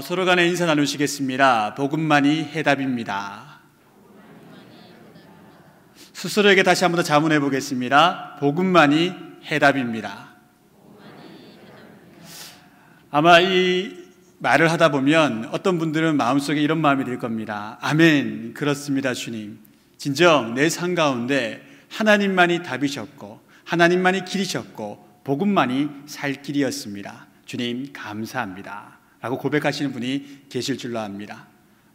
서로 간에 인사 나누시겠습니다. 복음만이 해답입니다. 스스로에게 다시 한 번 더 자문해 보겠습니다. 복음만이 해답입니다. 아마 이 말을 하다 보면 어떤 분들은 마음속에 이런 마음이 들 겁니다. 아멘, 그렇습니다 주님. 진정 내 삶 가운데 하나님만이 답이셨고 하나님만이 길이셨고 복음만이 살 길이었습니다. 주님 감사합니다 라고 고백하시는 분이 계실 줄로 압니다.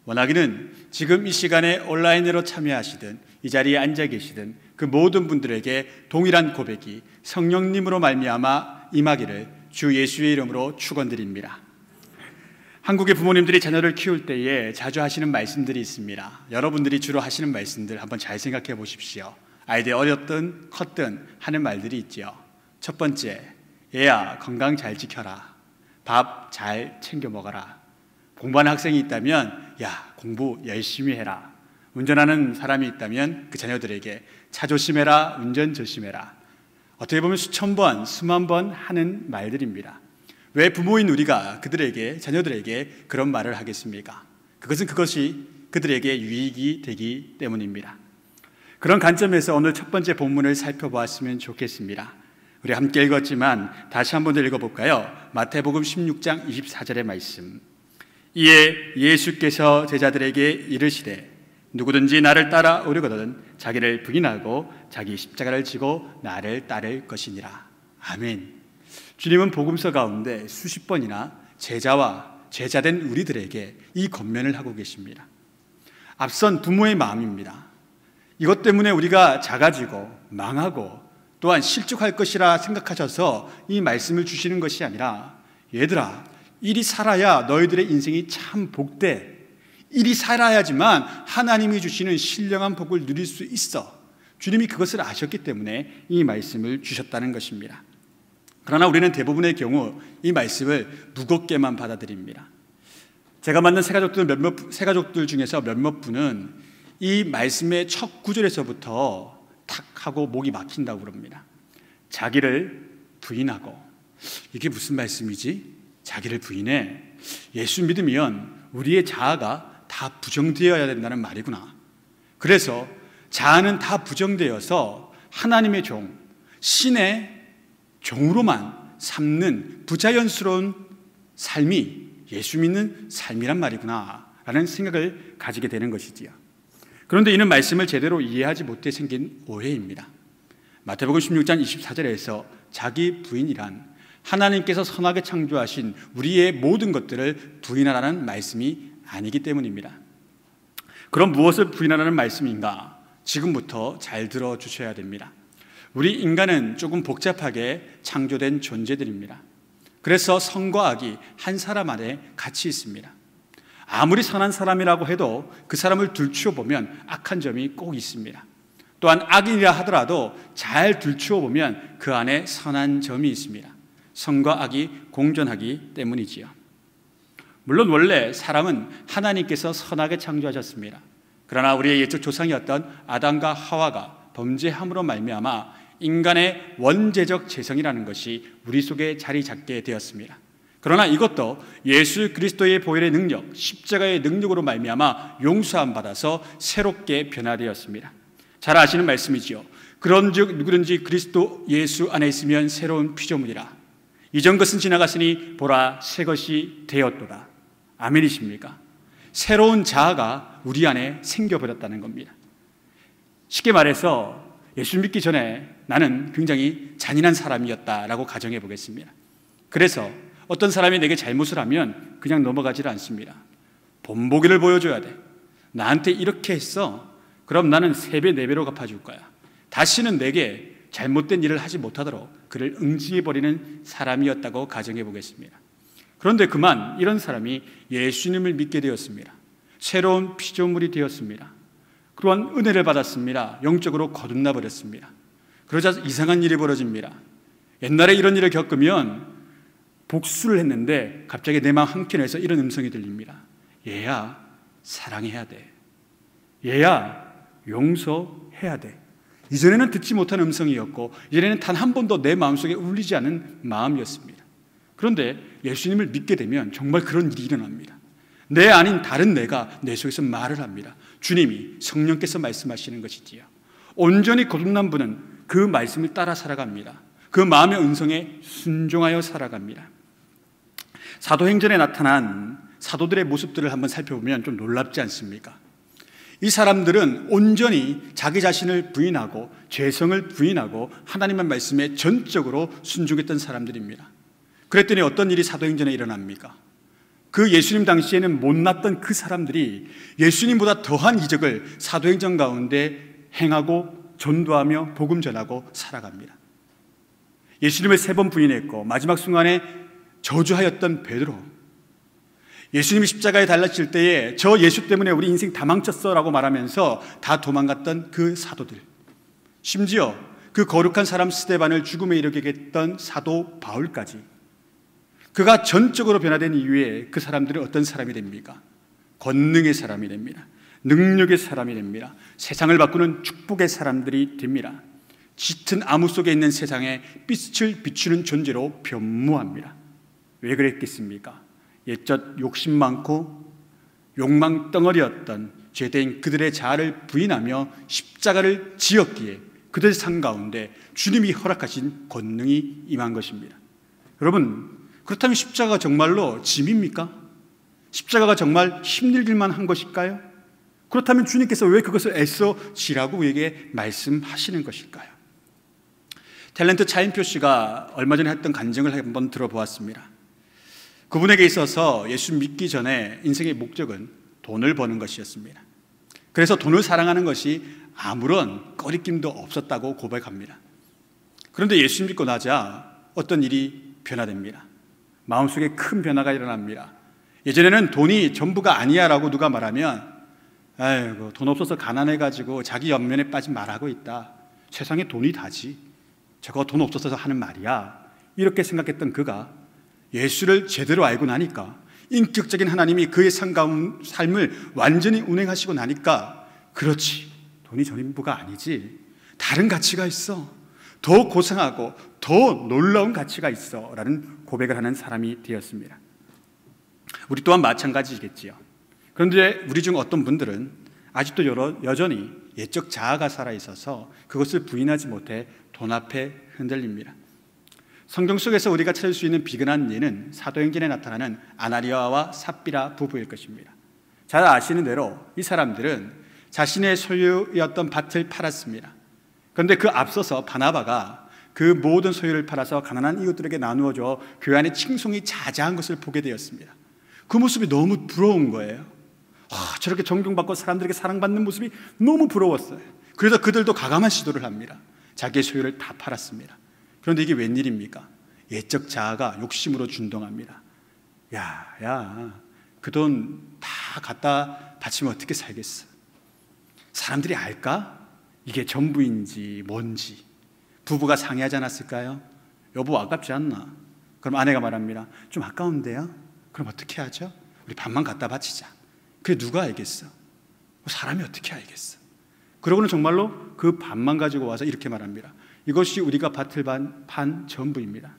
원하기는 지금 이 시간에 온라인으로 참여하시든 이 자리에 앉아 계시든 그 모든 분들에게 동일한 고백이 성령님으로 말미암아 임하기를 주 예수의 이름으로 축원드립니다. 한국의 부모님들이 자녀를 키울 때에 자주 하시는 말씀들이 있습니다. 여러분들이 주로 하시는 말씀들 한번 잘 생각해 보십시오. 아이들이 어렸든 컸든 하는 말들이 있죠. 첫 번째, 얘야 건강 잘 지켜라. 밥 잘 챙겨 먹어라. 공부하는 학생이 있다면 야 공부 열심히 해라. 운전하는 사람이 있다면 그 자녀들에게 차 조심해라, 운전 조심해라. 어떻게 보면 수천 번, 수만 번 하는 말들입니다. 왜 부모인 우리가 그들에게, 자녀들에게 그런 말을 하겠습니까? 그것이 그들에게 유익이 되기 때문입니다. 그런 관점에서 오늘 첫 번째 본문을 살펴보았으면 좋겠습니다. 우리 함께 읽었지만 다시 한 번 더 읽어볼까요? 마태복음 16장 24절의 말씀. 이에 예수께서 제자들에게 이르시되 누구든지 나를 따라오려거든 자기를 부인하고 자기 십자가를 지고 나를 따를 것이니라. 아멘. 주님은 복음서 가운데 수십 번이나 제자와 제자된 우리들에게 이 권면을 하고 계십니다. 앞선 부모의 마음입니다. 이것 때문에 우리가 작아지고 망하고 또한 실족할 것이라 생각하셔서 이 말씀을 주시는 것이 아니라 얘들아 이리 살아야 너희들의 인생이 참 복돼. 이리 살아야지만 하나님이 주시는 신령한 복을 누릴 수 있어. 주님이 그것을 아셨기 때문에 이 말씀을 주셨다는 것입니다. 그러나 우리는 대부분의 경우 이 말씀을 무겁게만 받아들입니다. 제가 만난 새가족들 중에서 몇몇 분은 이 말씀의 첫 구절에서부터 탁 하고 목이 막힌다고 그럽니다. 자기를 부인하고. 이게 무슨 말씀이지? 자기를 부인해. 예수 믿으면 우리의 자아가 다 부정되어야 된다는 말이구나. 그래서 자아는 다 부정되어서 하나님의 종, 신의 종으로만 삼는 부자연스러운 삶이 예수 믿는 삶이란 말이구나 라는 생각을 가지게 되는 것이지요. 그런데 이는 말씀을 제대로 이해하지 못해 생긴 오해입니다. 마태복음 16장 24절에서 자기 부인이란 하나님께서 선하게 창조하신 우리의 모든 것들을 부인하라는 말씀이 아니기 때문입니다. 그럼 무엇을 부인하라는 말씀인가? 지금부터 잘 들어주셔야 됩니다. 우리 인간은 조금 복잡하게 창조된 존재들입니다. 그래서 선과 악이 한 사람 안에 같이 있습니다. 아무리 선한 사람이라고 해도 그 사람을 들추어보면 악한 점이 꼭 있습니다. 또한 악인이라 하더라도 잘 들추어보면 그 안에 선한 점이 있습니다. 선과 악이 공존하기 때문이지요. 물론 원래 사람은 하나님께서 선하게 창조하셨습니다. 그러나 우리의 옛적 조상이었던 아담과 하와가 범죄함으로 말미암아 인간의 원죄적 재성이라는 것이 우리 속에 자리 잡게 되었습니다. 그러나 이것도 예수 그리스도의 보혈의 능력, 십자가의 능력으로 말미암아 용서함 받아서 새롭게 변화되었습니다. 잘 아시는 말씀이지요. 그런즉 누구든지 그리스도 예수 안에 있으면 새로운 피조물이라. 이전 것은 지나갔으니 보라 새 것이 되었도다. 아멘이십니까? 새로운 자아가 우리 안에 생겨버렸다는 겁니다. 쉽게 말해서 예수 믿기 전에 나는 굉장히 잔인한 사람이었다라고 가정해 보겠습니다. 그래서 어떤 사람이 내게 잘못을 하면 그냥 넘어가지를 않습니다. 본보기를 보여줘야 돼. 나한테 이렇게 했어. 그럼 나는 3배, 4배로 갚아줄 거야. 다시는 내게 잘못된 일을 하지 못하도록 그를 응징해버리는 사람이었다고 가정해 보겠습니다. 그런데 그만 이런 사람이 예수님을 믿게 되었습니다. 새로운 피조물이 되었습니다. 그러한 은혜를 받았습니다. 영적으로 거듭나 버렸습니다. 그러자 이상한 일이 벌어집니다. 옛날에 이런 일을 겪으면 복수를 했는데 갑자기 내 마음 한켠에서 이런 음성이 들립니다. 얘야 사랑해야 돼. 얘야 용서해야 돼. 이전에는 듣지 못한 음성이었고 이전에는 단 한 번도 내 마음속에 울리지 않은 마음이었습니다. 그런데 예수님을 믿게 되면 정말 그런 일이 일어납니다. 내 아닌 다른 내가 내 속에서 말을 합니다. 주님이, 성령께서 말씀하시는 것이지요. 온전히 거듭난 분은 그 말씀을 따라 살아갑니다. 그 마음의 음성에 순종하여 살아갑니다. 사도행전에 나타난 사도들의 모습들을 한번 살펴보면 좀 놀랍지 않습니까? 이 사람들은 온전히 자기 자신을 부인하고 죄성을 부인하고 하나님의 말씀에 전적으로 순종했던 사람들입니다. 그랬더니 어떤 일이 사도행전에 일어납니까? 그 예수님 당시에는 못났던 그 사람들이 예수님보다 더한 이적을 사도행전 가운데 행하고 전도하며 복음 전하고 살아갑니다. 예수님을 3번 부인했고 마지막 순간에 저주하였던 베드로, 예수님이 십자가에 달라질 때에 저 예수 때문에 우리 인생 다 망쳤어 라고 말하면서 다 도망갔던 그 사도들, 심지어 그 거룩한 사람 스데반을 죽음에 이르게 했던 사도 바울까지, 그가 전적으로 변화된 이후에 그 사람들은 어떤 사람이 됩니까? 권능의 사람이 됩니다. 능력의 사람이 됩니다. 세상을 바꾸는 축복의 사람들이 됩니다. 짙은 암흑 속에 있는 세상에 빛을 비추는 존재로 변모합니다. 왜 그랬겠습니까? 옛적 욕심 많고 욕망 덩어리였던 죄된 그들의 자아를 부인하며 십자가를 지었기에 그들 삶 가운데 주님이 허락하신 권능이 임한 것입니다. 여러분, 그렇다면 십자가가 정말로 짐입니까? 십자가가 정말 힘들길만 한 것일까요? 그렇다면 주님께서 왜 그것을 애써 지라고 우리에게 말씀하시는 것일까요? 탤런트 차인표 씨가 얼마 전에 했던 간증을 한번 들어보았습니다. 그분에게 있어서 예수 믿기 전에 인생의 목적은 돈을 버는 것이었습니다. 그래서 돈을 사랑하는 것이 아무런 꺼리낌도 없었다고 고백합니다. 그런데 예수 믿고 나자 어떤 일이 변화됩니다. 마음속에 큰 변화가 일어납니다. 예전에는 돈이 전부가 아니야 라고 누가 말하면, 아이고 돈 없어서 가난해가지고 자기 연면에 빠진 말하고 있다, 세상에 돈이 다지, 저거 돈 없어서 하는 말이야, 이렇게 생각했던 그가 예수를 제대로 알고 나니까, 인격적인 하나님이 그의 삶을 완전히 운행하시고 나니까, 그렇지, 돈이 전부가 아니지, 다른 가치가 있어, 더 고상하고 더 놀라운 가치가 있어 라는 고백을 하는 사람이 되었습니다. 우리 또한 마찬가지겠지요. 그런데 우리 중 어떤 분들은 아직도 여전히 옛적 자아가 살아있어서 그것을 부인하지 못해 돈 앞에 흔들립니다. 성경 속에서 우리가 찾을 수 있는 비근한 예는 사도행전에 나타나는 아나니아와 삽비라 부부일 것입니다. 잘 아시는 대로 이 사람들은 자신의 소유였던 밭을 팔았습니다. 그런데 그 앞서서 바나바가 그 모든 소유를 팔아서 가난한 이웃들에게 나누어줘 교회 안에 칭송이 자자한 것을 보게 되었습니다. 그 모습이 너무 부러운 거예요. 저렇게 존경받고 사람들에게 사랑받는 모습이 너무 부러웠어요. 그래서 그들도 가감한 시도를 합니다. 자기의 소유를 다 팔았습니다. 그런데 이게 웬일입니까? 옛적 자아가 욕심으로 준동합니다. 야, 그 돈 다 갖다 바치면 어떻게 살겠어? 사람들이 알까? 이게 전부인지 뭔지. 부부가 상의하지 않았을까요? 여보, 아깝지 않나? 그럼 아내가 말합니다. 좀 아까운데요? 그럼 어떻게 하죠? 우리 반만 갖다 바치자. 그게 누가 알겠어? 사람이 어떻게 알겠어? 그러고는 정말로 그 반만 가지고 와서 이렇게 말합니다. 이것이 우리가 밭을 판 전부입니다.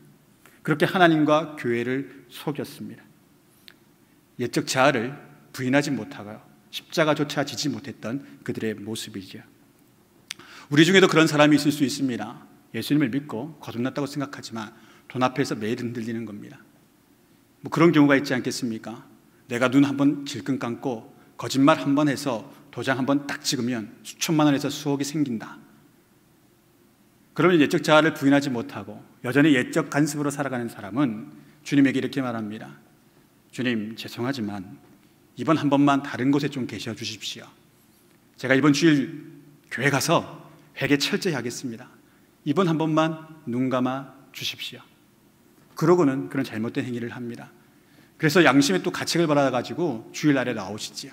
그렇게 하나님과 교회를 속였습니다. 옛적 자아를 부인하지 못하고 십자가조차 지지 못했던 그들의 모습이죠. 우리 중에도 그런 사람이 있을 수 있습니다. 예수님을 믿고 거듭났다고 생각하지만 돈 앞에서 매일 흔들리는 겁니다. 그런 경우가 있지 않겠습니까? 내가 눈 한번 질끈 감고 거짓말 한번 해서 도장 한번 딱 찍으면 수천만 원에서 수억이 생긴다. 그러면 옛적 자아를 부인하지 못하고 여전히 옛적 간습으로 살아가는 사람은 주님에게 이렇게 말합니다. 주님, 죄송하지만 이번 한 번만 다른 곳에 좀 계셔 주십시오. 제가 이번 주일 교회 가서 회개 철저히 하겠습니다. 이번 한 번만 눈 감아 주십시오. 그러고는 그런 잘못된 행위를 합니다. 그래서 양심의 또 가책을 받아가지고 주일날에 나오시지요.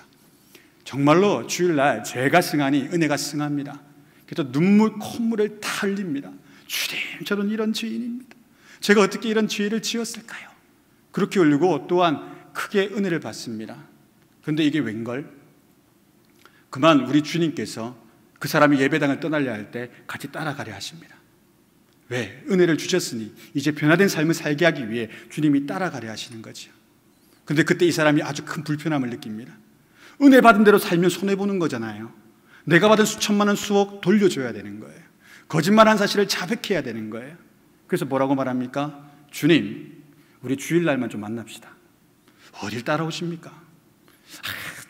정말로 주일날 죄가 승하니 은혜가 승합니다. 그래서 눈물, 콧물을 다 흘립니다. 주님, 저는 이런 죄인입니다. 제가 어떻게 이런 죄를 지었을까요? 그렇게 울고 또한 크게 은혜를 받습니다. 그런데 이게 웬걸? 그만 우리 주님께서 그 사람이 예배당을 떠나려 할 때 같이 따라가려 하십니다. 왜? 은혜를 주셨으니 이제 변화된 삶을 살게 하기 위해 주님이 따라가려 하시는 거죠. 근데 그때 이 사람이 아주 큰 불편함을 느낍니다. 은혜 받은 대로 살면 손해보는 거잖아요. 내가 받은 수천만 원, 수억 돌려줘야 되는 거예요. 거짓말한 사실을 자백해야 되는 거예요. 그래서 뭐라고 말합니까? 주님, 우리 주일날만 좀 만납시다. 어딜 따라오십니까?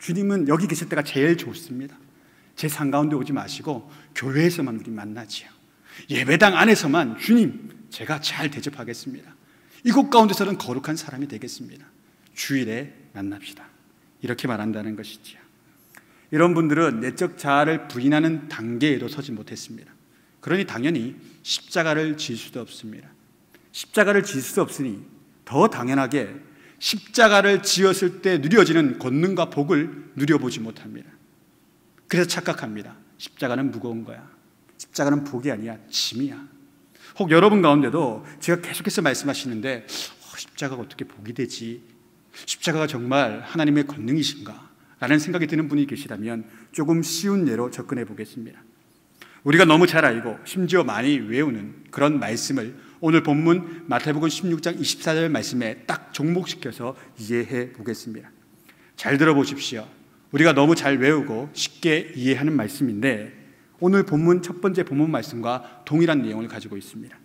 주님은 여기 계실 때가 제일 좋습니다. 제 상 가운데 오지 마시고 교회에서만 우리 만나지요. 예배당 안에서만 주님, 제가 잘 대접하겠습니다. 이곳 가운데서는 거룩한 사람이 되겠습니다. 주일에 만납시다. 이렇게 말한다는 것이지요. 이런 분들은 내적 자아를 부인하는 단계에도 서지 못했습니다. 그러니 당연히 십자가를 질 수도 없습니다. 십자가를 질 수 없으니 더 당연하게 십자가를 지었을 때 누려지는 권능과 복을 누려보지 못합니다. 그래서 착각합니다. 십자가는 무거운 거야. 십자가는 복이 아니야, 짐이야. 혹 여러분 가운데도 제가 계속해서 말씀하시는데 십자가가 어떻게 복이 되지? 십자가가 정말 하나님의 권능이신가? 라는 생각이 드는 분이 계시다면 조금 쉬운 예로 접근해 보겠습니다. 우리가 너무 잘 알고 심지어 많이 외우는 그런 말씀을 오늘 본문 마태복음 16장 24절 말씀에 딱 접목시켜서 이해해 보겠습니다. 잘 들어보십시오. 우리가 너무 잘 외우고 쉽게 이해하는 말씀인데 오늘 본문 첫 번째 본문 말씀과 동일한 내용을 가지고 있습니다.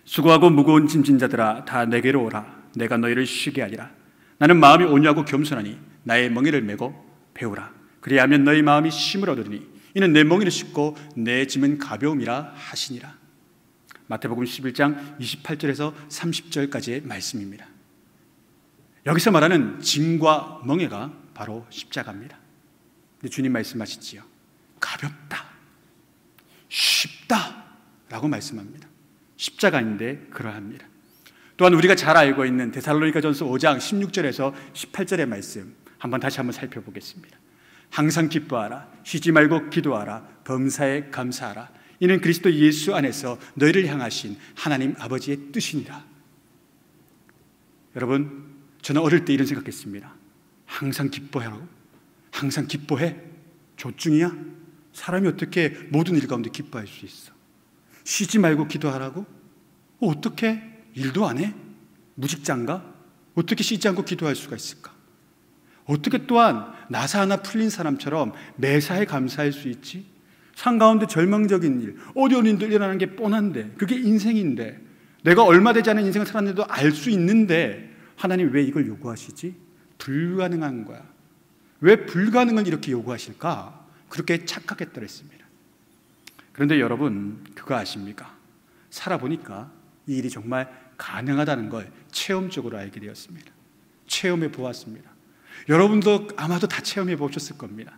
수고하고 무거운 짐진 자들아 다 내게로 오라. 내가 너희를 쉬게 하리라. 나는 마음이 온유하고 겸손하니 나의 멍에를 메고 배우라. 그리하면 너희 마음이 쉼을 얻으리니 이는 내 멍에를 싣고 내 짐은 가벼움이라 하시니라. 마태복음 11장 28절에서 30절까지의 말씀입니다. 여기서 말하는 짐과 멍에가 바로 십자가입니다. 근데 주님 말씀하시지요. 가볍다, 쉽다 라고 말씀합니다. 십자가인데 그러합니다. 또한 우리가 잘 알고 있는 데살로니가전서 5장 16절에서 18절의 말씀 다시 한번 살펴보겠습니다. 항상 기뻐하라, 쉬지 말고 기도하라, 범사에 감사하라. 이는 그리스도 예수 안에서 너희를 향하신 하나님 아버지의 뜻이니라. 여러분, 저는 어릴 때 이런 생각했습니다. 항상 기뻐하라고? 항상 기뻐해? 조증이야? 사람이 어떻게 모든 일 가운데 기뻐할 수 있어? 쉬지 말고 기도하라고? 어떻게 일도 안 해? 무직자인가? 어떻게 쉬지 않고 기도할 수가 있을까? 어떻게 또한 나사 하나 풀린 사람처럼 매사에 감사할 수 있지? 상 가운데 절망적인 일, 어려운 일들 일어나는 게 뻔한데 그게 인생인데 내가 얼마 되지 않은 인생을 살았는데도 알 수 있는데 하나님 왜 이걸 요구하시지? 불가능한 거야. 왜 불가능을 이렇게 요구하실까? 그렇게 착각했더라 했습니다. 그런데 여러분 그거 아십니까? 살아보니까 이 일이 정말 가능하다는 걸 체험적으로 알게 되었습니다. 체험해 보았습니다. 여러분도 아마도 다 체험해 보셨을 겁니다.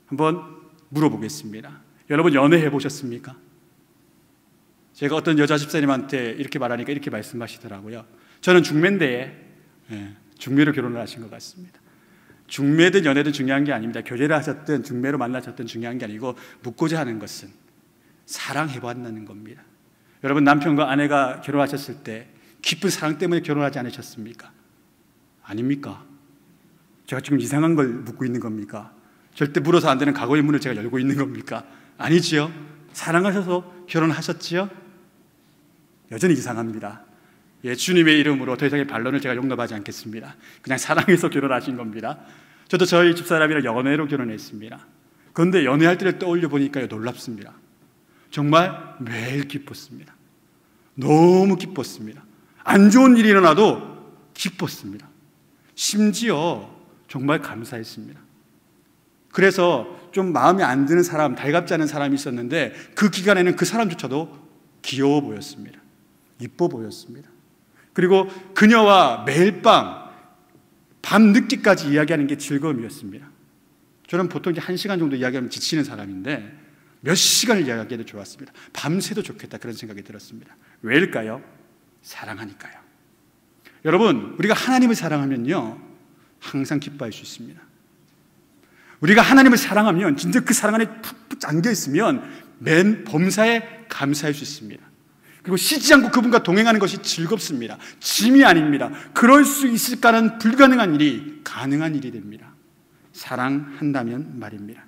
한번 물어보겠습니다. 여러분 연애해 보셨습니까? 제가 어떤 여자 집사님한테 이렇게 말하니까 이렇게 말씀하시더라고요. 저는 중매인데 중매로 결혼을 하신 것 같습니다. 중매든 연애든 중요한 게 아닙니다. 교제를 하셨든 중매로 만나셨든 중요한 게 아니고 묻고자 하는 것은 사랑해 봤다는 겁니다. 여러분 남편과 아내가 결혼하셨을 때 깊은 사랑 때문에 결혼하지 않으셨습니까? 아닙니까? 제가 지금 이상한 걸 묻고 있는 겁니까? 절대 물어서 안 되는 과거의 문을 제가 열고 있는 겁니까? 아니지요. 사랑하셔서 결혼하셨지요? 여전히 이상합니다. 주님의 이름으로 더 이상의 반론을 제가 용납하지 않겠습니다. 그냥 사랑해서 결혼하신 겁니다. 저도 저희 집사람이랑 연애로 결혼했습니다. 그런데 연애할 때를 떠올려 보니까 놀랍습니다. 정말 매일 기뻤습니다. 너무 기뻤습니다. 안 좋은 일이 일어나도 기뻤습니다. 심지어 정말 감사했습니다. 그래서 좀 마음에 안 드는 사람, 달갑지 않은 사람이 있었는데 그 기간에는 그 사람조차도 귀여워 보였습니다. 이뻐 보였습니다. 그리고 그녀와 매일 밤 늦게까지 이야기하는 게 즐거움이었습니다. 저는 보통 이제 1시간 정도 이야기하면 지치는 사람인데 몇 시간을 이야기해도 좋았습니다. 밤새도 좋겠다 그런 생각이 들었습니다. 왜일까요? 사랑하니까요. 여러분 우리가 하나님을 사랑하면요 항상 기뻐할 수 있습니다. 우리가 하나님을 사랑하면 진짜 그 사랑 안에 푹 잠겨 있으면 맨 범사에 감사할 수 있습니다. 그리고 쉬지 않고 그분과 동행하는 것이 즐겁습니다. 짐이 아닙니다. 그럴 수 있을까는 불가능한 일이 가능한 일이 됩니다. 사랑한다면 말입니다.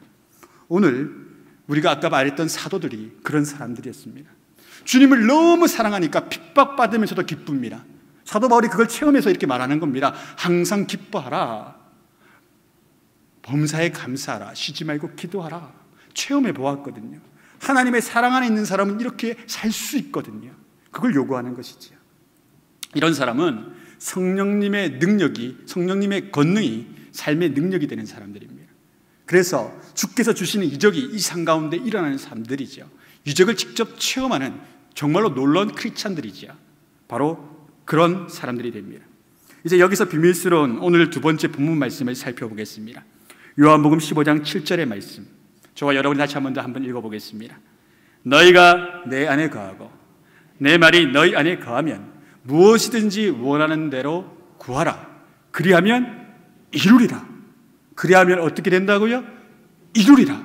오늘 우리가 아까 말했던 사도들이 그런 사람들이었습니다. 주님을 너무 사랑하니까 핍박받으면서도 기쁩니다. 사도 바울이 그걸 체험해서 이렇게 말하는 겁니다. 항상 기뻐하라. 범사에 감사하라. 쉬지 말고 기도하라. 체험해 보았거든요. 하나님의 사랑 안에 있는 사람은 이렇게 살 수 있거든요. 그걸 요구하는 것이지요. 이런 사람은 성령님의 능력이, 성령님의 권능이 삶의 능력이 되는 사람들입니다. 그래서 주께서 주시는 이적이 이 삶 가운데 일어나는 사람들이죠. 이적을 직접 체험하는 정말로 놀라운 크리스찬들이죠. 바로 그런 사람들이 됩니다. 이제 여기서 비밀스러운 오늘 두 번째 본문 말씀을 살펴보겠습니다. 요한복음 15장 7절의 말씀, 저와 여러분이 다시 한번 더 읽어보겠습니다. 너희가 내 안에 거하고 내 말이 너희 안에 거하면 무엇이든지 원하는 대로 구하라. 그리하면 이루리라. 그리하면 어떻게 된다고요? 이루리라.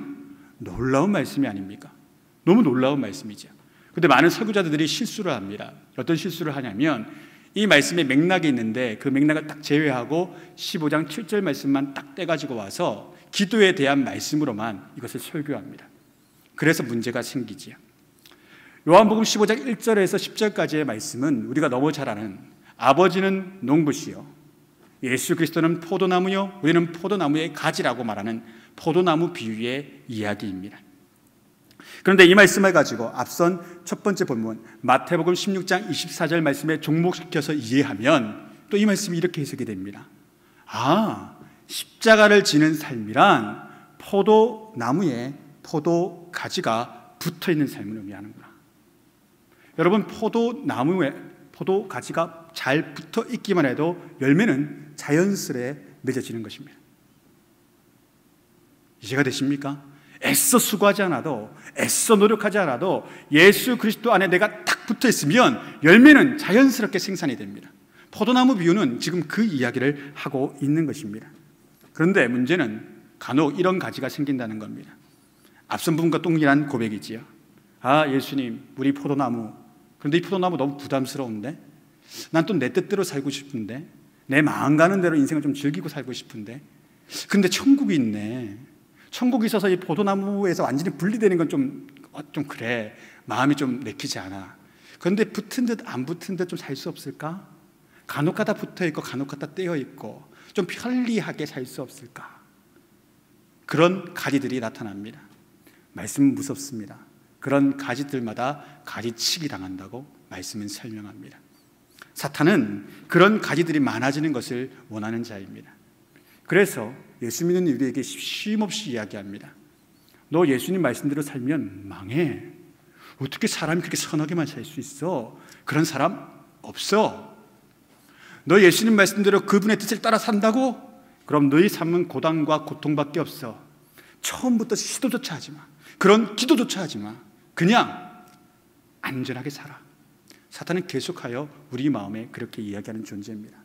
놀라운 말씀이 아닙니까? 너무 놀라운 말씀이죠. 그런데 많은 설교자들이 실수를 합니다. 어떤 실수를 하냐면 이 말씀의 맥락이 있는데 그 맥락을 딱 제외하고 15장 7절 말씀만 딱 떼가지고 와서 기도에 대한 말씀으로만 이것을 설교합니다. 그래서 문제가 생기지요. 요한복음 15장 1절에서 10절까지의 말씀은 우리가 너무 잘 아는 아버지는 농부시요 예수 그리스도는 포도나무요 우리는 포도나무의 가지라고 말하는 포도나무 비유의 이야기입니다. 그런데 이 말씀을 가지고 앞선 첫 번째 본문 마태복음 16장 24절 말씀에 종목시켜서 이해하면 또 이 말씀이 이렇게 해석이 됩니다. 아, 십자가를 지는 삶이란 포도나무에 포도 가지가 붙어있는 삶을 의미하는구나. 여러분, 포도나무에 포도 가지가 잘 붙어 있기만 해도 열매는 자연스레 맺어지는 것입니다. 이해가 되십니까? 애써 수고하지 않아도, 애써 노력하지 않아도 예수 그리스도 안에 내가 딱 붙어 있으면 열매는 자연스럽게 생산이 됩니다. 포도나무 비유는 지금 그 이야기를 하고 있는 것입니다. 그런데 문제는 간혹 이런 가지가 생긴다는 겁니다. 앞선 부분과 동일한 고백이지요. 아, 예수님, 우리 포도나무. 그런데 이 포도나무 너무 부담스러운데? 난 또 내 뜻대로 살고 싶은데? 내 마음 가는 대로 인생을 좀 즐기고 살고 싶은데? 근데 천국이 있네. 천국이 있어서 이 포도나무에서 완전히 분리되는 건 좀 그래. 마음이 좀 내키지 않아. 그런데 붙은 듯 안 붙은 듯 좀 살 수 없을까? 간혹 가다 붙어 있고 간혹 가다 떼어 있고 좀 편리하게 살 수 없을까? 그런 가지들이 나타납니다. 말씀은 무섭습니다. 그런 가지들마다 가지치기 당한다고 말씀은 설명합니다. 사탄은 그런 가지들이 많아지는 것을 원하는 자입니다. 그래서 예수 믿는 우리에게 쉼없이 이야기합니다. 너 예수님 말씀대로 살면 망해. 어떻게 사람이 그렇게 선하게만 살 수 있어? 그런 사람 없어. 너 예수님 말씀대로 그분의 뜻을 따라 산다고? 그럼 너희 삶은 고단과 고통밖에 없어. 처음부터 시도조차 하지 마. 그런 기도조차 하지 마. 그냥 안전하게 살아. 사탄은 계속하여 우리 마음에 그렇게 이야기하는 존재입니다.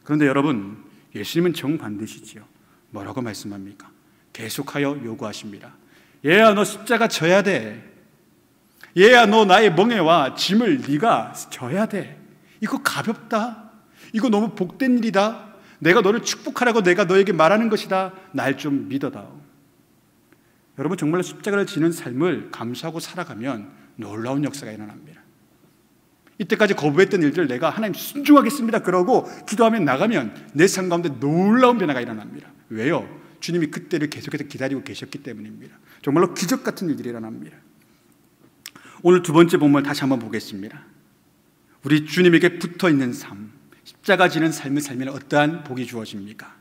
그런데 여러분, 예수님은 정반대시지요. 뭐라고 말씀합니까? 계속하여 요구하십니다. 얘야, 너 십자가 져야 돼. 얘야, 너 나의 멍에와 짐을 네가 져야 돼. 이거 가볍다. 이거 너무 복된 일이다. 내가 너를 축복하라고 내가 너에게 말하는 것이다. 날 좀 믿어다오. 여러분, 정말로 십자가를 지는 삶을 감수하고 살아가면 놀라운 역사가 일어납니다. 이때까지 거부했던 일들을 내가 하나님 순종하겠습니다 그러고 기도하면 나가면 내 삶 가운데 놀라운 변화가 일어납니다. 왜요? 주님이 그때를 계속해서 기다리고 계셨기 때문입니다. 정말로 기적 같은 일들이 일어납니다. 오늘 두 번째 본문을 다시 한번 보겠습니다. 우리 주님에게 붙어있는 삶, 십자가 지는 삶을 살면 어떠한 복이 주어집니까?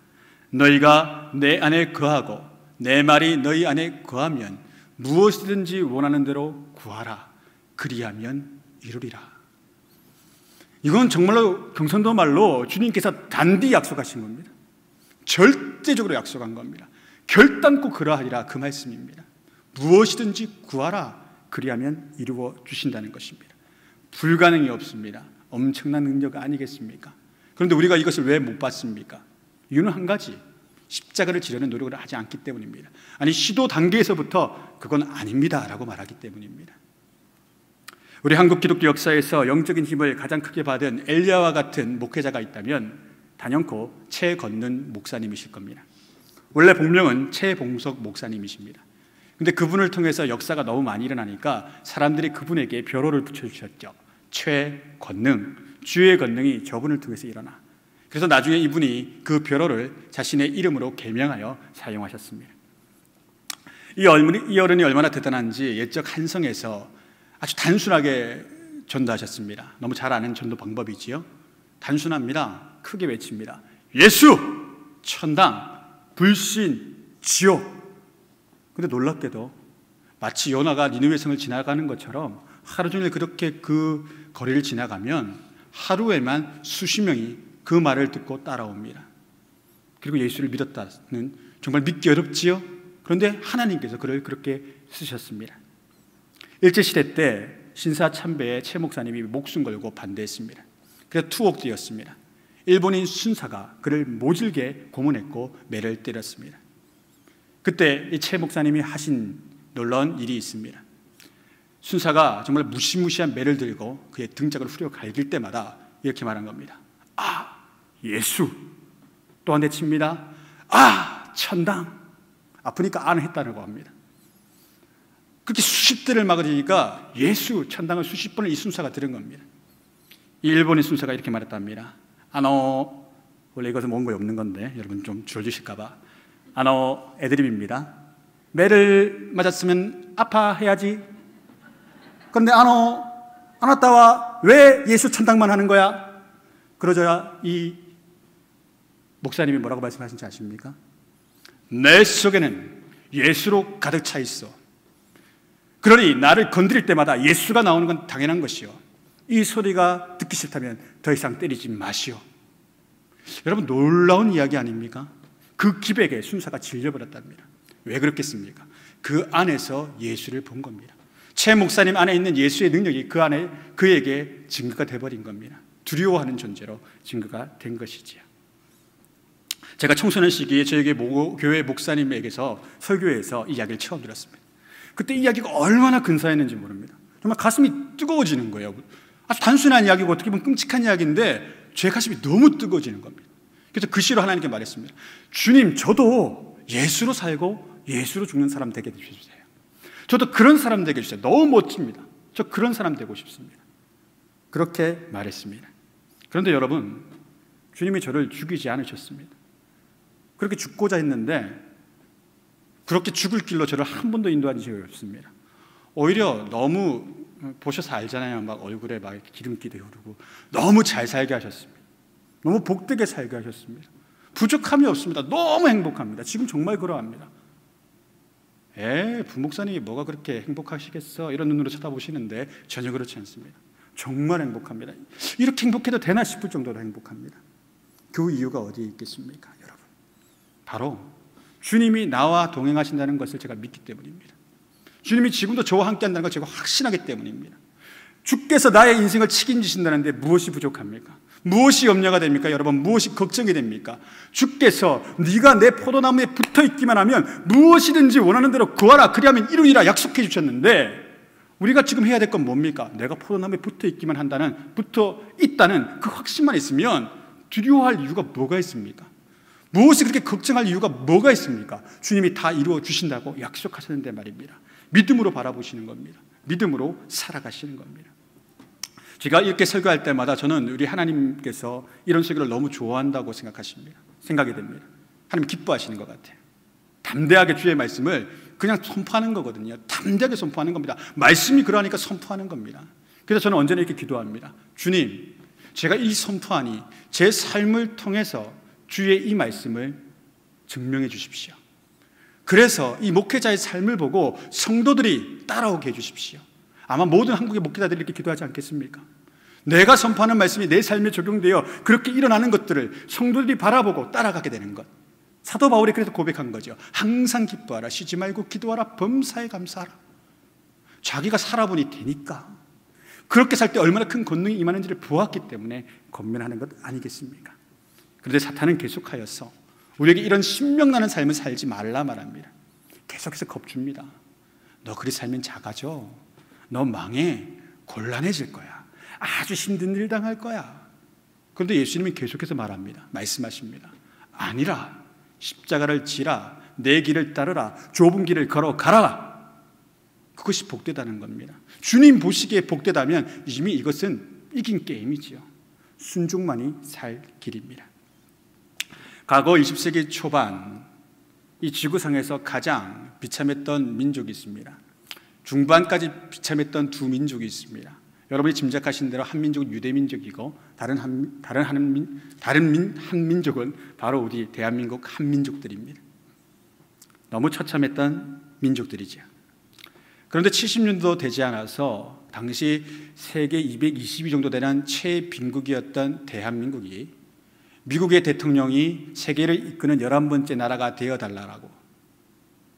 너희가 내 안에 거하고 내 말이 너희 안에 거하면 무엇이든지 원하는 대로 구하라. 그리하면 이루리라. 이건 정말로 경상도 말로 주님께서 단디 약속하신 겁니다. 절대적으로 약속한 겁니다. 결단코 그러하리라, 그 말씀입니다. 무엇이든지 구하라. 그리하면 이루어 주신다는 것입니다. 불가능이 없습니다. 엄청난 능력 아니겠습니까? 그런데 우리가 이것을 왜 못 받습니까? 이유는 한 가지, 십자가를 지려는 노력을 하지 않기 때문입니다. 아니, 시도 단계에서부터 그건 아닙니다 라고 말하기 때문입니다. 우리 한국 기독교 역사에서 영적인 힘을 가장 크게 받은 엘리야와 같은 목회자가 있다면 단연코 최건는 목사님이실 겁니다. 원래 본명은 최봉석 목사님이십니다. 근데 그분을 통해서 역사가 너무 많이 일어나니까 사람들이 그분에게 벼로를 붙여주셨죠. 최권능, 주의 권능이 저분을 통해서 일어나. 그래서 나중에 이분이 그 벼로를 자신의 이름으로 개명하여 사용하셨습니다. 이 어른이 얼마나 대단한지 옛적 한성에서 아주 단순하게 전도하셨습니다. 너무 잘 아는 전도 방법이지요. 단순합니다. 크게 외칩니다. 예수, 천당, 불신, 지옥. 근데 놀랍게도 마치 요나가 니느웨 성을 지나가는 것처럼 하루 종일 그렇게 그 거리를 지나가면 하루에만 수십 명이 그 말을 듣고 따라옵니다. 그리고 예수를 믿었다는, 정말 믿기 어렵지요? 그런데 하나님께서 그를 그렇게 쓰셨습니다. 일제시대 때 신사참배에 최 목사님이 목숨 걸고 반대했습니다. 그래서 투옥되었습니다. 일본인 순사가 그를 모질게 고문했고 매를 때렸습니다. 그때 이 최 목사님이 하신 놀라운 일이 있습니다. 순사가 정말 무시무시한 매를 들고 그의 등짝을 후려 갈길 때마다 이렇게 말한 겁니다. 아, 예수. 또 한 대 칩니다. 아, 천당. 아프니까 안 했다고 합니다. 그렇게 수십 대를 막으니까 예수, 천당을 수십 번을 이 순사가 들은 겁니다. 이 일본인 순사가 이렇게 말했답니다. 원래 이것은 원고에 없는 건데 여러분 좀 줄여주실까봐. 애드립입니다. 매를 맞았으면 아파해야지. 그런데 안 왔다와 왜 예수 천당만 하는 거야? 그러자 이 목사님이 뭐라고 말씀하신지 아십니까? 내 속에는 예수로 가득 차 있어. 그러니 나를 건드릴 때마다 예수가 나오는 건 당연한 것이요. 이 소리가 듣기 싫다면 더 이상 때리지 마시오. 여러분, 놀라운 이야기 아닙니까? 그 기백에 순사가 질려버렸답니다. 왜 그렇겠습니까? 그 안에서 예수를 본 겁니다. 최 목사님 안에 있는 예수의 능력이 그 안에 그에게 증거가 돼버린 겁니다. 두려워하는 존재로 증거가 된 것이지요. 제가 청소년 시기에 저에게 교회 목사님에게서 설교에서 이 이야기를 처음 들었습니다. 그때 이 이야기가 얼마나 근사했는지 모릅니다. 정말 가슴이 뜨거워지는 거예요. 아주 단순한 이야기고 어떻게 보면 끔찍한 이야기인데 제 가슴이 너무 뜨거워지는 겁니다. 그래서 그 시로 하나님께 말했습니다. 주님, 저도 예수로 살고 예수로 죽는 사람 되게 해주세요. 저도 그런 사람 되게 해주세요. 너무 멋집니다. 저 그런 사람 되고 싶습니다. 그렇게 말했습니다. 그런데 여러분, 주님이 저를 죽이지 않으셨습니다. 그렇게 죽고자 했는데 그렇게 죽을 길로 저를 한 번도 인도한 적이 없습니다. 오히려 너무 보셔서 알잖아요. 막 얼굴에 막 기름기도 흐르고 너무 잘 살게 하셨습니다. 너무 복되게 살게 하셨습니다. 부족함이 없습니다. 너무 행복합니다. 지금 정말 그러합니다. 부목사님이 뭐가 그렇게 행복하시겠어? 이런 눈으로 쳐다보시는데 전혀 그렇지 않습니다. 정말 행복합니다. 이렇게 행복해도 되나 싶을 정도로 행복합니다. 그 이유가 어디에 있겠습니까, 여러분? 바로 주님이 나와 동행하신다는 것을 제가 믿기 때문입니다. 주님이 지금도 저와 함께 한다는 걸 제가 확신하기 때문입니다. 주께서 나의 인생을 책임지신다는데 무엇이 부족합니까? 무엇이 염려가 됩니까? 여러분, 무엇이 걱정이 됩니까? 주께서 네가 내 포도나무에 붙어있기만 하면 무엇이든지 원하는 대로 구하라, 그리하면 이루리라 약속해 주셨는데 우리가 지금 해야 될 건 뭡니까? 내가 포도나무에 붙어있기만 한다는, 붙어있다는 그 확신만 있으면 두려워할 이유가 뭐가 있습니까? 무엇이 그렇게 걱정할 이유가 뭐가 있습니까? 주님이 다 이루어 주신다고 약속하셨는데 말입니다. 믿음으로 바라보시는 겁니다. 믿음으로 살아가시는 겁니다. 제가 이렇게 설교할 때마다 저는 우리 하나님께서 이런 설교를 너무 좋아한다고 생각이 됩니다. 하나님 기뻐하시는 것 같아요. 담대하게 주의 말씀을 그냥 선포하는 거거든요. 담대하게 선포하는 겁니다. 말씀이 그러니까 선포하는 겁니다. 그래서 저는 언제나 이렇게 기도합니다. 주님, 제가 이 선포하니 제 삶을 통해서 주의 이 말씀을 증명해 주십시오. 그래서 이 목회자의 삶을 보고 성도들이 따라오게 해주십시오. 아마 모든 한국의 목회자들이 이렇게 기도하지 않겠습니까? 내가 선포하는 말씀이 내 삶에 적용되어 그렇게 일어나는 것들을 성도들이 바라보고 따라가게 되는 것. 사도 바울이 그래서 고백한 거죠. 항상 기뻐하라, 쉬지 말고 기도하라, 범사에 감사하라. 자기가 살아보니 되니까. 그렇게 살 때 얼마나 큰 권능이 임하는지를 보았기 때문에 권면하는 것 아니겠습니까? 그런데 사탄은 계속하여서 우리에게 이런 신명나는 삶을 살지 말라 말합니다. 계속해서 겁줍니다. 너 그리 살면 작아져. 너 망해. 곤란해질 거야. 아주 힘든 일 당할 거야. 그런데 예수님이 계속해서 말합니다. 말씀하십니다. 아니라 십자가를 지라, 내 길을 따르라, 좁은 길을 걸어가라. 그것이 복되다는 겁니다. 주님 보시기에 복되다면 이미 이것은 이긴 게임이지요. 순종만이 살 길입니다. 과거 20세기 초반 이 지구상에서 가장 비참했던 민족이 있습니다. 중반까지 비참했던 두 민족이 있습니다. 여러분이 짐작하신 대로 한 민족은 유대민족이고 다른 한 민족은 바로 우리 대한민국 한민족들입니다. 너무 처참했던 민족들이죠. 그런데 70년도 되지 않아서 당시 세계 220위 정도 되는 최빈국이었던 대한민국이 미국의 대통령이 세계를 이끄는 11번째 나라가 되어달라고,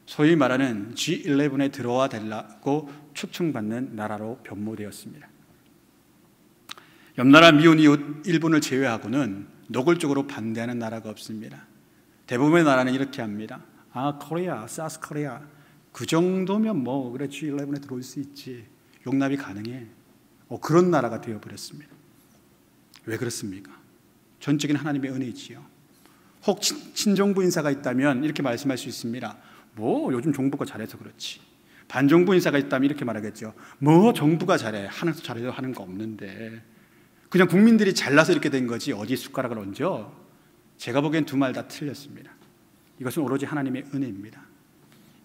소위 말하는 G11에 들어와 달라고 초청받는 나라로 변모되었습니다. 옆나라 미운 이웃 일본을 제외하고는 노골적으로 반대하는 나라가 없습니다. 대부분의 나라는 이렇게 합니다. 코리아, 사우스 코리아 그 정도면 그래 G11에 들어올 수 있지, 용납이 가능해. 그런 나라가 되어버렸습니다. 왜 그렇습니까? 전적인 하나님의 은혜이지요. 혹 친정부 인사가 있다면 이렇게 말씀할 수 있습니다. 요즘 정부가 잘해서 그렇지. 반정부 인사가 있다면 이렇게 말하겠죠. 정부가 잘해. 하나도 잘해도 하는 거 없는데. 그냥 국민들이 잘나서 이렇게 된 거지 어디 숟가락을 얹어? 제가 보기엔 두 말 다 틀렸습니다. 이것은 오로지 하나님의 은혜입니다.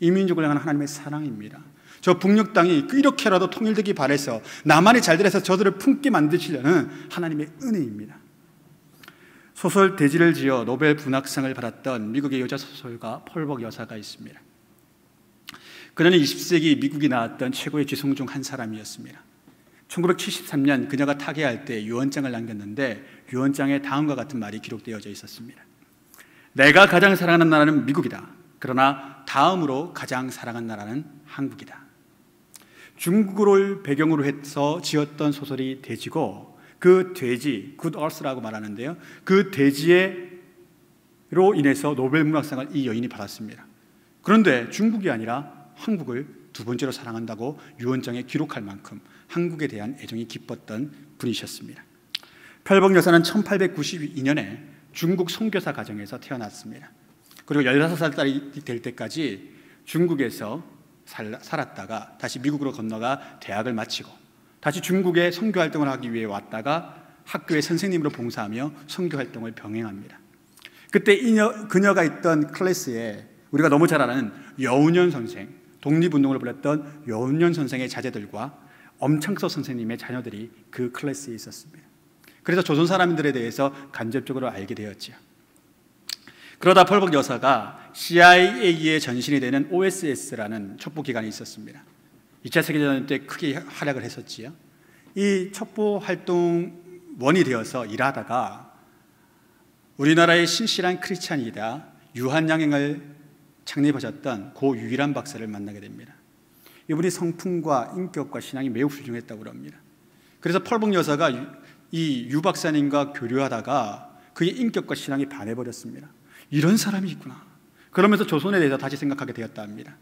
이 민족을 향한 하나님의 사랑입니다. 저 북녘 땅이 이렇게라도 통일되기 바라서 나만이 잘돼서 저들을 품게 만드시려는 하나님의 은혜입니다. 소설 대지를 지어 노벨 문학상을 받았던 미국의 여자 소설가 펄벅 여사가 있습니다. 그녀는 20세기 미국이 낳았던 최고의 지성 중 한 사람이었습니다. 1973년 그녀가 타계할 때 유언장을 남겼는데 유언장에 다음과 같은 말이 기록되어져 있었습니다. 내가 가장 사랑하는 나라는 미국이다. 그러나 다음으로 가장 사랑하는 나라는 한국이다. 중국어를 배경으로 해서 지었던 소설이 돼지고, 그 돼지, Good Earth라고 말하는데요, 그 돼지로 인해서 노벨 문학상을 이 여인이 받았습니다. 그런데 중국이 아니라 한국을 두 번째로 사랑한다고 유언장에 기록할 만큼 한국에 대한 애정이 깊었던 분이셨습니다. 펄벅 여사는 1892년에 중국 선교사 가정에서 태어났습니다. 그리고 16살이 될 때까지 중국에서 살았다가 다시 미국으로 건너가 대학을 마치고 다시 중국에 선교 활동을 하기 위해 왔다가 학교의 선생님으로 봉사하며 선교 활동을 병행합니다. 그때 그녀가 있던 클래스에 우리가 너무 잘 아는 여운현 선생, 독립운동을 벌였던 여운현 선생의 자제들과 엄창서 선생님의 자녀들이 그 클래스에 있었습니다. 그래서 조선 사람들에 대해서 간접적으로 알게 되었죠. 그러다 펄벅 여사가 CIA의 전신이 되는 OSS라는 첩보기관이 있었습니다. 2차 세계대전 때 크게 활약을 했었지요. 이 첩보 활동원이 되어서 일하다가 우리나라의 신실한 크리스찬이다 유한양행을 창립하셨던 고 유일한 박사를 만나게 됩니다. 이분이 성품과 인격과 신앙이 매우 훌륭했다고 합니다. 그래서 펄벅 여사가 이 유 박사님과 교류하다가 그의 인격과 신앙이 반해버렸습니다. 이런 사람이 있구나. 그러면서 조선에 대해서 다시 생각하게 되었다 합니다.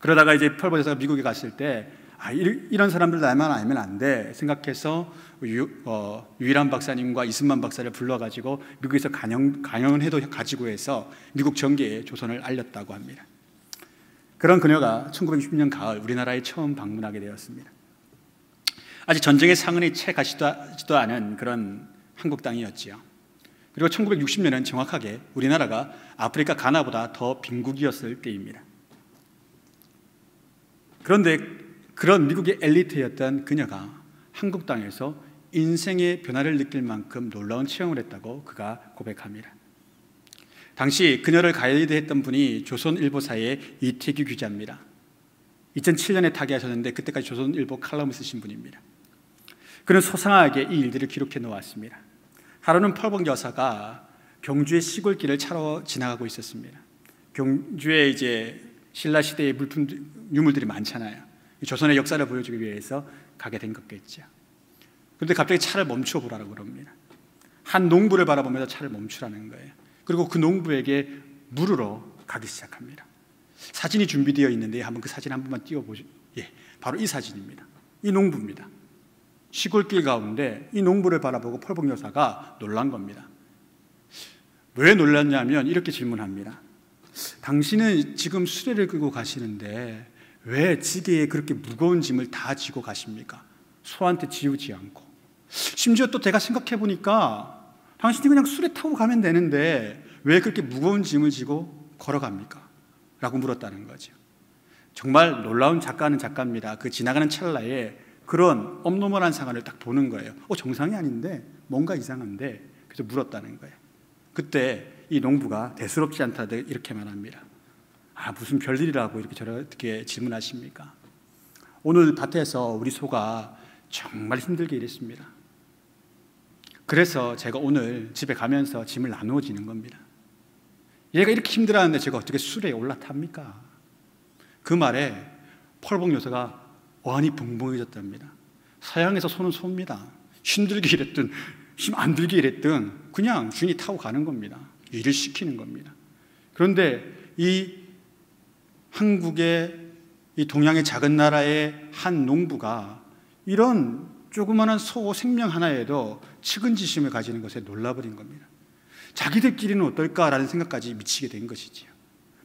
그러다가 이제 펄벅 여사가 미국에 갔을 때 이런 사람들 나만 알면 안 돼 생각해서 유일한 박사님과 이승만 박사를 불러가지고 미국에서 강연회도 가지고 해서 미국 전계에 조선을 알렸다고 합니다. 그런 그녀가 1960년 가을 우리나라에 처음 방문하게 되었습니다. 아직 전쟁의 상흔이 채 가시지도 않은 그런 한국 땅이었지요. 그리고 1960년은 정확하게 우리나라가 아프리카 가나보다 더 빈국이었을 때입니다. 그런데 그런 미국의 엘리트였던 그녀가 한국 땅에서 인생의 변화를 느낄 만큼 놀라운 체험을 했다고 그가 고백합니다. 당시 그녀를 가이드했던 분이 조선일보사의 이태규 기자입니다. 2007년에 타계하셨는데 그때까지 조선일보 칼럼을 쓰신 분입니다. 그는 소상하게 이 일들을 기록해 놓았습니다. 하루는 펄벅 여사가 경주의 시골길을 차로 지나가고 있었습니다. 경주에 이제 신라 시대의 유물들이 많잖아요. 조선의 역사를 보여주기 위해서 가게 된 거겠죠. 그런데 갑자기 차를 멈춰 보라고 그럽니다. 한 농부를 바라보면서 차를 멈추라는 거예요. 그리고 그 농부에게 물으러 가기 시작합니다. 사진이 준비되어 있는데 한번 그 사진 한 번만 띄워보죠. 바로 이 사진입니다. 이 농부입니다. 시골길 가운데 이 농부를 바라보고 펄벅 여사가 놀란 겁니다. 왜 놀랐냐면 이렇게 질문합니다. 당신은 지금 수레를 끌고 가시는데 왜 지게에 그렇게 무거운 짐을 다 지고 가십니까? 소한테 지우지 않고. 심지어 또 제가 생각해 보니까 당신이 그냥 수레 타고 가면 되는데 왜 그렇게 무거운 짐을 지고 걸어갑니까? 라고 물었다는 거죠. 정말 놀라운 작가는 작가입니다. 그 지나가는 찰나에 그런 엄노멀한 상황을 딱 보는 거예요. 정상이 아닌데 뭔가 이상한데, 그래서 물었다는 거예요. 그때 이 농부가 대수롭지 않다 이렇게 말합니다. 무슨 별일이라고 저렇게 질문하십니까? 오늘 밭에서 우리 소가 정말 힘들게 일했습니다. 그래서 제가 오늘 집에 가면서 짐을 나누어지는 겁니다. 얘가 이렇게 힘들어하는데 제가 어떻게 수레에 올라탑니까? 그 말에 펄복 여사가 어안이 벙벙해졌답니다. 서양에서 소는 소입니다. 힘들게 일했든 힘 안 들게 일했든 그냥 주인이 타고 가는 겁니다. 일을 시키는 겁니다. 그런데 이 한국의 이 동양의 작은 나라의 한 농부가 이런 조그마한 소 생명 하나에도 측은지심을 가지는 것에 놀라버린 겁니다. 자기들끼리는 어떨까라는 생각까지 미치게 된 것이지요.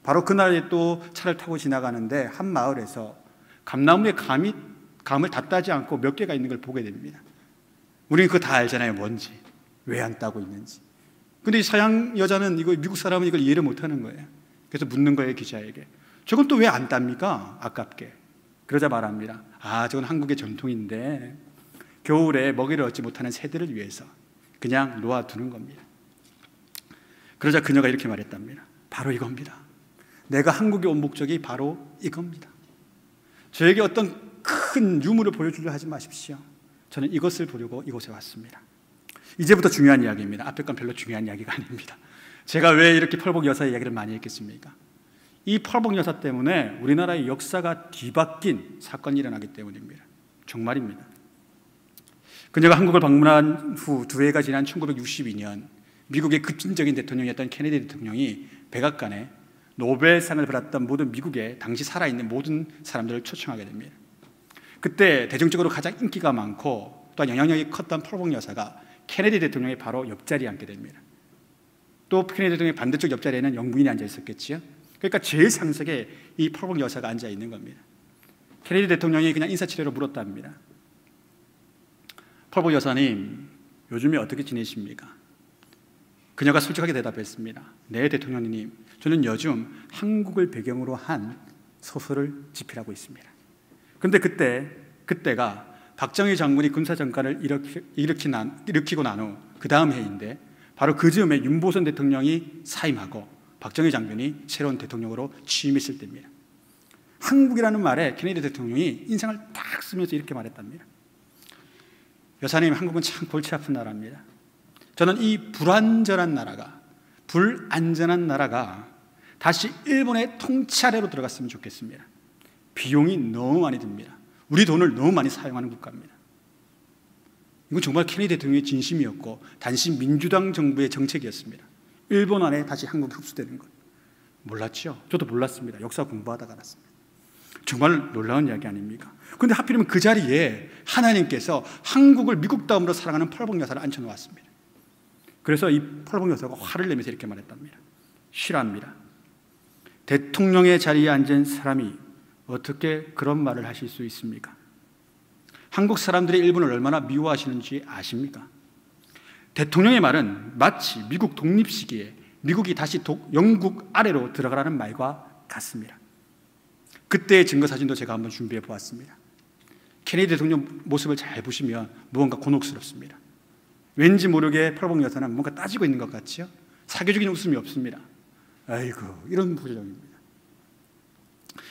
바로 그날에 또 차를 타고 지나가는데 한 마을에서 감나무에 감을 다 따지 않고 몇 개가 있는 걸 보게 됩니다. 우리는 그거 다 알잖아요. 뭔지, 왜 안 따고 있는지. 근데 이 서양 여자는 미국 사람은 이걸 이해를 못하는 거예요. 그래서 묻는 거예요, 기자에게. 저건 또 왜 안 땁니까? 아깝게. 그러자 말합니다. 저건 한국의 전통인데 겨울에 먹이를 얻지 못하는 새들을 위해서 그냥 놓아두는 겁니다. 그러자 그녀가 이렇게 말했답니다. 바로 이겁니다. 내가 한국에 온 목적이 바로 이겁니다. 저에게 어떤 큰 유물을 보여주려 하지 마십시오. 저는 이것을 보려고 이곳에 왔습니다. 이제부터 중요한 이야기입니다. 앞에 건 별로 중요한 이야기가 아닙니다. 제가 왜 이렇게 펄복 여사의 이야기를 많이 했겠습니까? 이 펄복 여사 때문에 우리나라의 역사가 뒤바뀐 사건이 일어나기 때문입니다. 정말입니다. 그녀가 한국을 방문한 후 2해가 지난 1962년 미국의 급진적인 대통령이었던 케네디 대통령이 백악관에 노벨상을 받았던 모든 미국의 당시 살아있는 모든 사람들을 초청하게 됩니다. 그때 대중적으로 가장 인기가 많고 또한 영향력이 컸던 펄복 여사가 케네디 대통령의 바로 옆자리에 앉게 됩니다. 또 케네디 대통령의 반대쪽 옆자리에는 영부인이 앉아 있었겠지요. 그러니까 제일 상석에 이 펄복 여사가 앉아 있는 겁니다. 케네디 대통령이 그냥 인사치레로 물었답니다. 펄복 여사님, 요즘에 어떻게 지내십니까? 그녀가 솔직하게 대답했습니다. 네, 대통령님, 저는 요즘 한국을 배경으로 한 소설을 집필하고 있습니다. 그런데 그때가 박정희 장군이 군사정권을 일으키고 난 후 그 다음 해인데 바로 그 즈음에 윤보선 대통령이 사임하고 박정희 장군이 새로운 대통령으로 취임했을 때입니다. 한국이라는 말에 케네디 대통령이 인상을 딱 쓰면서 이렇게 말했답니다. 여사님, 한국은 참 골치 아픈 나라입니다. 저는 이 불안전한 나라가 다시 일본의 통치 아래로 들어갔으면 좋겠습니다. 비용이 너무 많이 듭니다. 우리 돈을 너무 많이 사용하는 국가입니다. 이건 정말 케네디 대통령의 진심이었고 단신 민주당 정부의 정책이었습니다. 일본 안에 다시 한국이 흡수되는 것. 몰랐죠? 저도 몰랐습니다. 역사 공부하다가 알았습니다. 정말 놀라운 이야기 아닙니까? 그런데 하필이면 그 자리에 하나님께서 한국을 미국 다음으로 사랑하는 펄복 여사를 앉혀놓았습니다. 그래서 이 펄복 여사가 화를 내면서 이렇게 말했답니다. 실화입니다. 대통령의 자리에 앉은 사람이 어떻게 그런 말을 하실 수 있습니까? 한국 사람들이 일본을 얼마나 미워하시는지 아십니까? 대통령의 말은 마치 미국 독립 시기에 미국이 다시 영국 아래로 들어가라는 말과 같습니다. 그때의 증거 사진도 제가 한번 준비해 보았습니다. 케네디 대통령 모습을 잘 보시면 무언가 곤혹스럽습니다. 왠지 모르게 펄복 여사는 뭔가 따지고 있는 것 같죠? 사교적인 웃음이 없습니다. 아이고, 이런 표정입니다.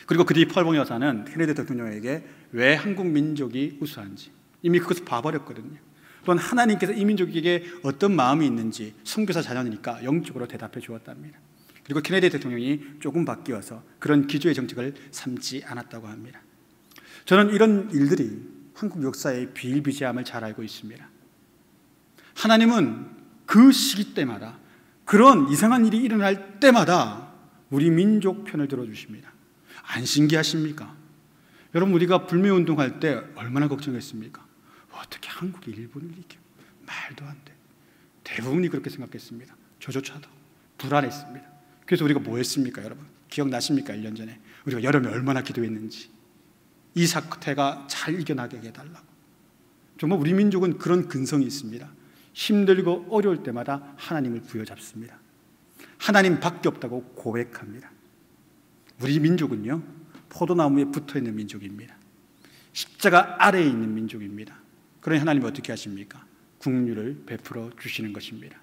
그리고 그 뒤 펄복 여사는 케네디 대통령에게 왜 한국 민족이 우수한지 이미 그것을 봐버렸거든요. 또한 하나님께서 이 민족에게 어떤 마음이 있는지 선교사 자녀니까 영적으로 대답해 주었답니다. 그리고 케네디 대통령이 조금 바뀌어서 그런 기조의 정책을 삼지 않았다고 합니다. 저는 이런 일들이 한국 역사의 비일비재함을 잘 알고 있습니다. 하나님은 그 시기 때마다 그런 이상한 일이 일어날 때마다 우리 민족 편을 들어주십니다. 안 신기하십니까? 여러분, 우리가 불매운동할 때 얼마나 걱정했습니까? 어떻게 한국이 일본을 이겨? 말도 안 돼. 대부분이 그렇게 생각했습니다. 저조차도 불안했습니다. 그래서 우리가 뭐 했습니까, 여러분? 기억나십니까? 1년 전에 우리가 여름에 얼마나 기도했는지. 이 사태가 잘 이겨나게 해달라고. 정말 우리 민족은 그런 근성이 있습니다. 힘들고 어려울 때마다 하나님을 부여잡습니다. 하나님밖에 없다고 고백합니다. 우리 민족은요, 포도나무에 붙어있는 민족입니다. 십자가 아래에 있는 민족입니다. 그러니 하나님이 어떻게 하십니까? 긍휼을 베풀어 주시는 것입니다.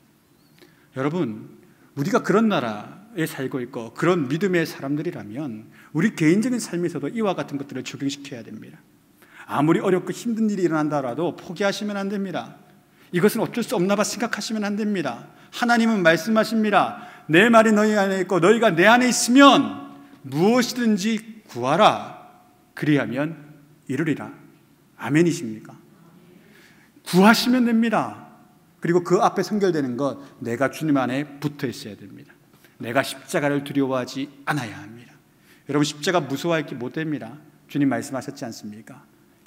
여러분, 우리가 그런 나라에 살고 있고 그런 믿음의 사람들이라면 우리 개인적인 삶에서도 이와 같은 것들을 적용시켜야 됩니다. 아무리 어렵고 힘든 일이 일어난다라도 포기하시면 안 됩니다. 이것은 어쩔 수 없나 봐 생각하시면 안 됩니다. 하나님은 말씀하십니다. 내 말이 너희 안에 있고 너희가 내 안에 있으면 무엇이든지 구하라. 그리하면 이루리라. 아멘이십니까? 구하시면 됩니다. 그리고 그 앞에 선결되는 것, 내가 주님 안에 붙어 있어야 됩니다. 내가 십자가를 두려워하지 않아야 합니다. 여러분, 십자가 무서워할 게 못 됩니다. 주님 말씀하셨지 않습니까?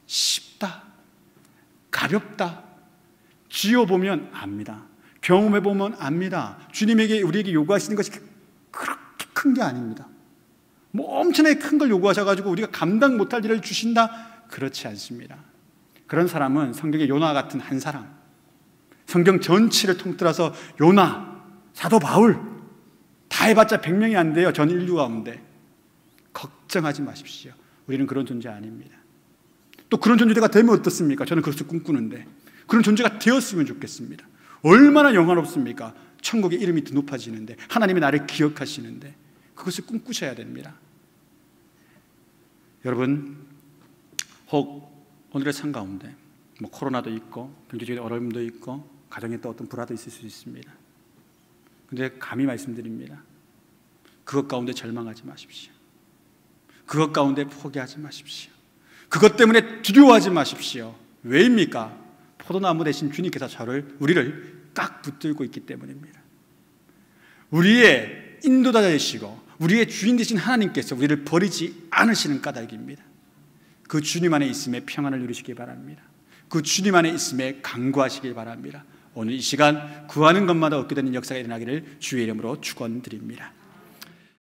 쉽다, 가볍다. 쥐어보면 압니다. 경험해보면 압니다. 주님에게 우리에게 요구하시는 것이 그렇게 큰 게 아닙니다. 뭐 엄청나게 큰 걸 요구하셔가지고 우리가 감당 못할 일을 주신다? 그렇지 않습니다. 그런 사람은 성경의 요나 같은 한 사람, 성경 전체를 통틀어서 요나, 사도 바울 다 해봤자 100명이 안 돼요. 전 인류 가운데. 걱정하지 마십시오. 우리는 그런 존재 아닙니다. 또 그런 존재가 되면 어떻습니까? 저는 그것을 꿈꾸는데 그런 존재가 되었으면 좋겠습니다. 얼마나 영화롭습니까? 천국의 이름이 더 높아지는데, 하나님이 나를 기억하시는데, 그것을 꿈꾸셔야 됩니다. 여러분, 혹 오늘의 삶 가운데 뭐 코로나도 있고 경제적인 어려움도 있고 가정에 또 어떤 불화도 있을 수 있습니다. 그런데 감히 말씀드립니다. 그것 가운데 절망하지 마십시오. 그것 가운데 포기하지 마십시오. 그것 때문에 두려워하지 마십시오. 왜입니까? 포도나무 대신 주님께서 우리를 꽉 붙들고 있기 때문입니다. 우리의 인도자 되시고 우리의 주인 되신 하나님께서 우리를 버리지 않으시는 까닭입니다. 그 주님 안에 있음에 평안을 누리시기 바랍니다. 그 주님 안에 있음에 간구하시기 바랍니다. 오늘 이 시간 구하는 것마다 얻게 되는 역사가 일어나기를 주의 이름으로 축원드립니다.